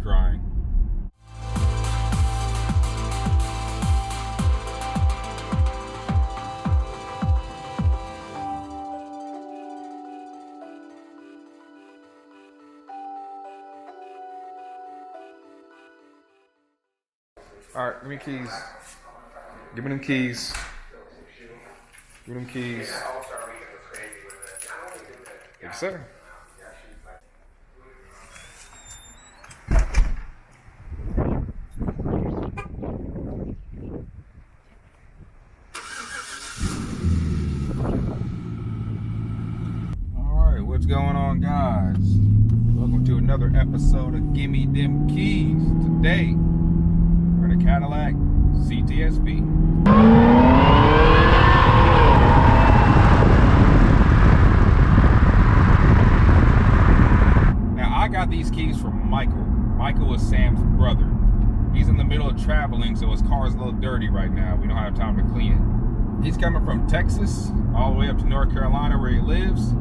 crying. All right, give me keys. Give me them keys. Give me them keys. Yes, sir. All right, what's going on, guys? Welcome to another episode of Gimmie Dem Keys. Today, we're in a Cadillac CTS-V. Now, I got these keys from Michael. Michael is Sam's brother. He's in the middle of traveling, so his car is a little dirty right now. We don't have time to clean it. He's coming from Texas all the way up to North Carolina where he lives.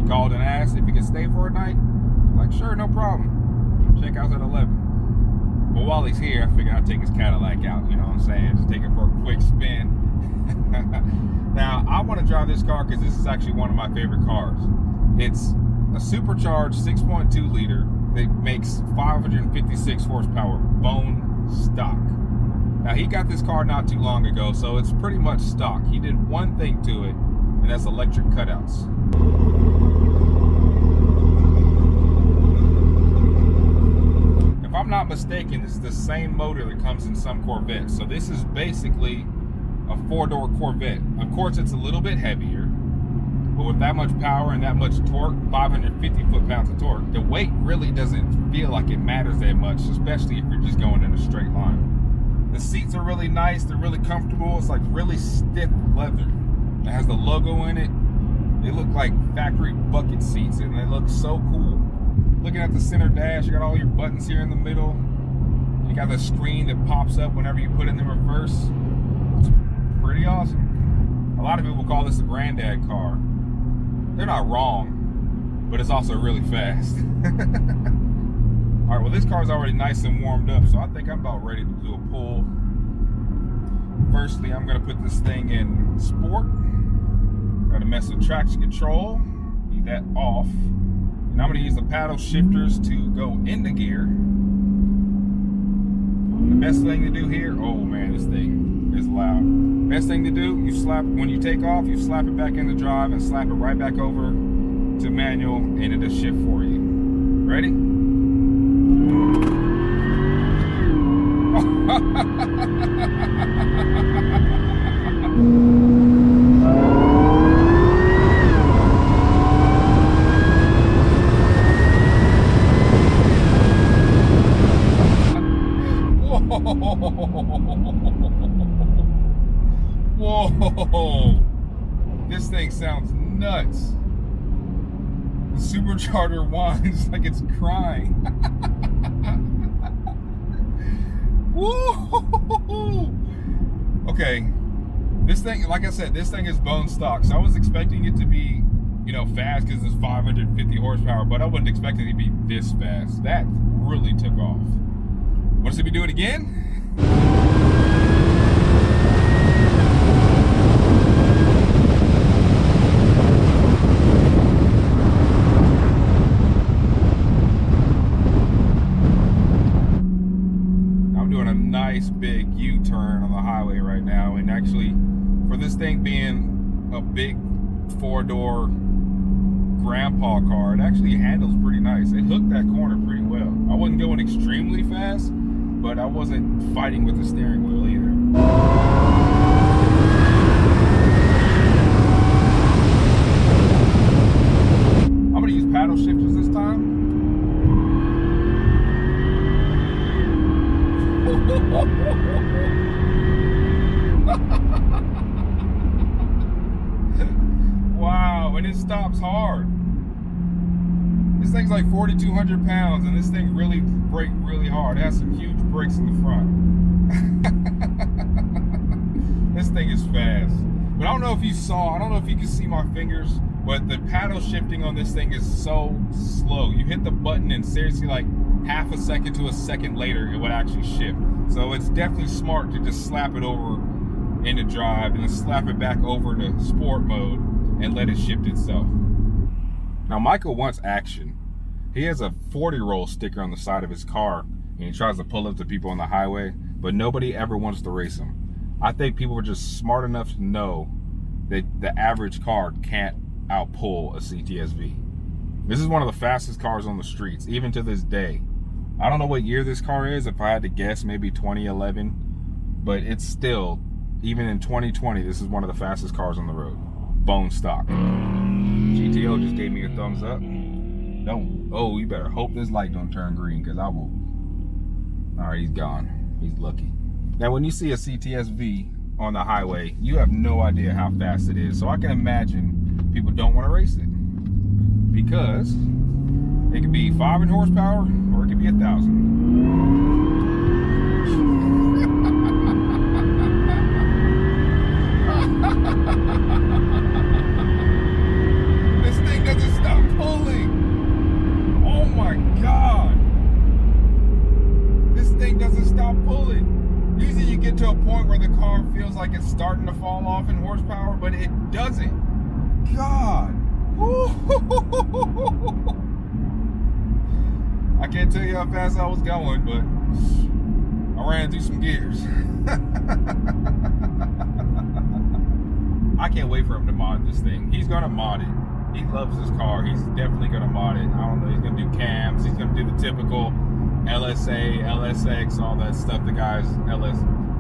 He called and asked if he could stay for a night. I'm like, sure, no problem. Check out's at 11. But while he's here, I figured I'd take his Cadillac out, you know what I'm saying? Just take it for a quick spin. Now, I want to drive this car because this is actually one of my favorite cars. It's a supercharged 6.2 liter that makes 556 horsepower, bone stock. Now, he got this car not too long ago, so it's pretty much stock. He did one thing to it, and that's electric cutouts. If I'm not mistaken, this is the same motor that comes in some Corvettes. So this is basically a four-door Corvette. Of course, it's a little bit heavier, but with that much power and that much torque, 550 foot-pounds of torque, the weight really doesn't feel like it matters that much, especially if you're just going in a straight line. The seats are really nice. They're really comfortable. It's like really stiff leather. It has the logo in it. They look like factory bucket seats, and they look so cool. Looking at the center dash, you got all your buttons here in the middle. You got the screen that pops up whenever you put it in the reverse. It's pretty awesome. A lot of people call this a granddad car. They're not wrong, but it's also really fast. All right, well, this car is already nice and warmed up, so I think I'm about ready to do a pull. Firstly, I'm gonna put this thing in sport. Gotta mess with traction control. Need that off. And I'm going to use the paddle shifters to go into gear. The best thing to do here, oh man, this thing is loud. Best thing to do, you slap, when you take off, you slap it back into drive and slap it right back over to manual, and it'll shift for you. Ready? Whoa, this thing sounds nuts. The supercharger whines like it's crying. Whoa. Okay, this thing, like I said, this thing is bone stock, so I was expecting it to be, you know, fast because it's 550 horsepower, but I wasn't expecting it to be this fast. That really took off. Want to see me do it again? I'm doing a nice big U-turn on the highway right now, and actually, for this thing being a big four-door grandpa car, it actually handles pretty nice. It hooked that corner pretty well. I wasn't going extremely fast, but I wasn't fighting with the steering wheel either. I'm gonna use paddle shifters this time. Wow, and it stops hard. This thing's like 4,200 pounds, and this thing really brakes really hard. It has some huge brakes in the front. This thing is fast. But I don't know if you saw, I don't know if you can see my fingers, but the paddle shifting on this thing is so slow. You hit the button and seriously like half a second to a second later, it would actually shift. So it's definitely smart to just slap it over into drive and then slap it back over to sport mode and let it shift itself. Now, Michael wants action. He has a 40 roll sticker on the side of his car, and he tries to pull up to people on the highway, but nobody ever wants to race him. I think people are just smart enough to know that the average car can't outpull a CTS-V. This is one of the fastest cars on the streets, even to this day. I don't know what year this car is. If I had to guess, maybe 2011, but it's still, even in 2020, this is one of the fastest cars on the road. Bone stock. GTO just gave me a thumbs up. Oh, you better hope this light don't turn green, because I will. All right, he's gone. He's lucky. Now, when you see a CTS-V on the highway, you have no idea how fast it is. So I can imagine people don't want to race it, because it could be 5 horsepower or it could be 1,000. This thing doesn't stop pulling. Oh my God. This thing doesn't stop pulling. Usually you get to a point where the car feels like it's starting to fall off in horsepower, but it doesn't. God. I can't tell you how fast I was going, but I ran through some gears. I can't wait for him to mod this thing. He's gonna mod it. He loves this car. He's definitely gonna mod it. I don't know, he's gonna do cams, he's gonna do the typical LSA, LSX, all that stuff the guys,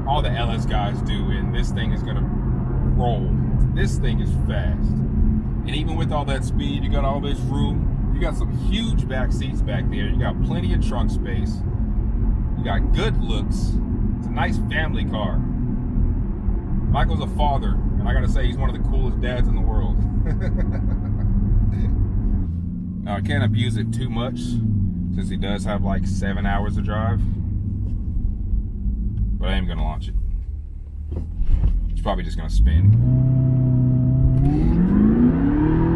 all the LS guys do, and this thing is gonna roll. This thing is fast. And even with all that speed, you got all this room. You got some huge back seats back there. You got plenty of trunk space. You got good looks. It's a nice family car. Michael's a father, and I gotta say, he's one of the coolest dads in the world. Now, I can't abuse it too much, since he does have like 7 hours to drive. But I am gonna launch it. It's probably just gonna spin.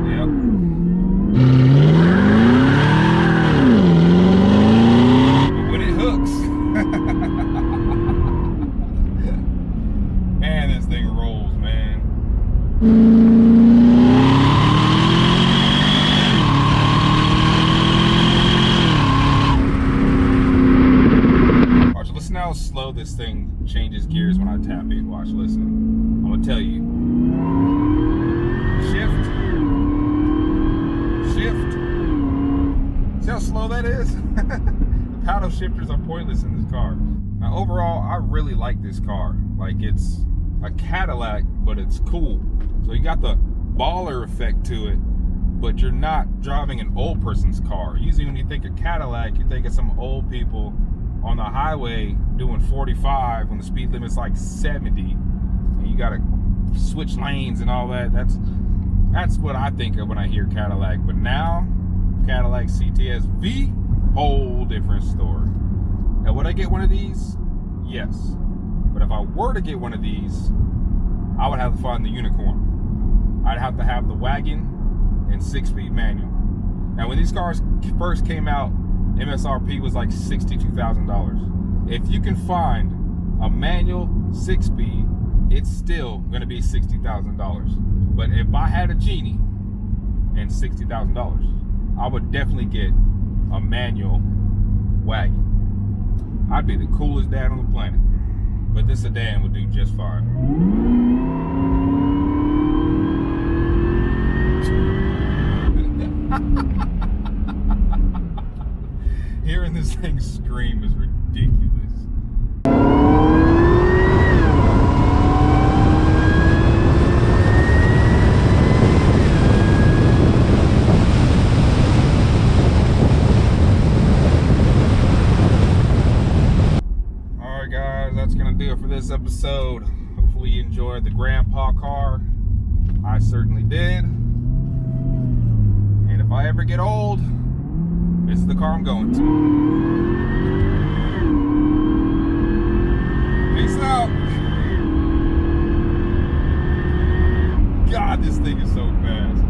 Yep. But when it hooks, man, this thing rolls, man. Watch, listen how slow this thing changes gears when I tap it. Watch, listen. I'm gonna tell you. Shift. See how slow that is? The paddle shifters are pointless in this car. Now, overall, I really like this car. Like, it's a Cadillac, but it's cool. So you got the baller effect to it, but you're not driving an old person's car. Usually when you think of Cadillac, you think of some old people on the highway doing 45 when the speed limit's like 70, and you gotta switch lanes and all that. That's what I think of when I hear Cadillac. But now, Cadillac CTS-V, whole different story. Now, would I get one of these? Yes. But if I were to get one of these, I would have to find the unicorn. I'd have to have the wagon and 6-speed manual. Now, when these cars first came out, MSRP was like $62,000. If you can find a manual 6-speed, it's still gonna be $60,000. But if I had a Genie and $60,000, I would definitely get a manual wagon. I'd be the coolest dad on the planet. But this sedan would do just fine. Hearing this thing scream is ridiculous. Alright guys, that's gonna do it for this episode. Hopefully you enjoyed the grandpa car. I certainly did. And if I ever get old, this is the car I'm going to. Peace out. God, this thing is so fast.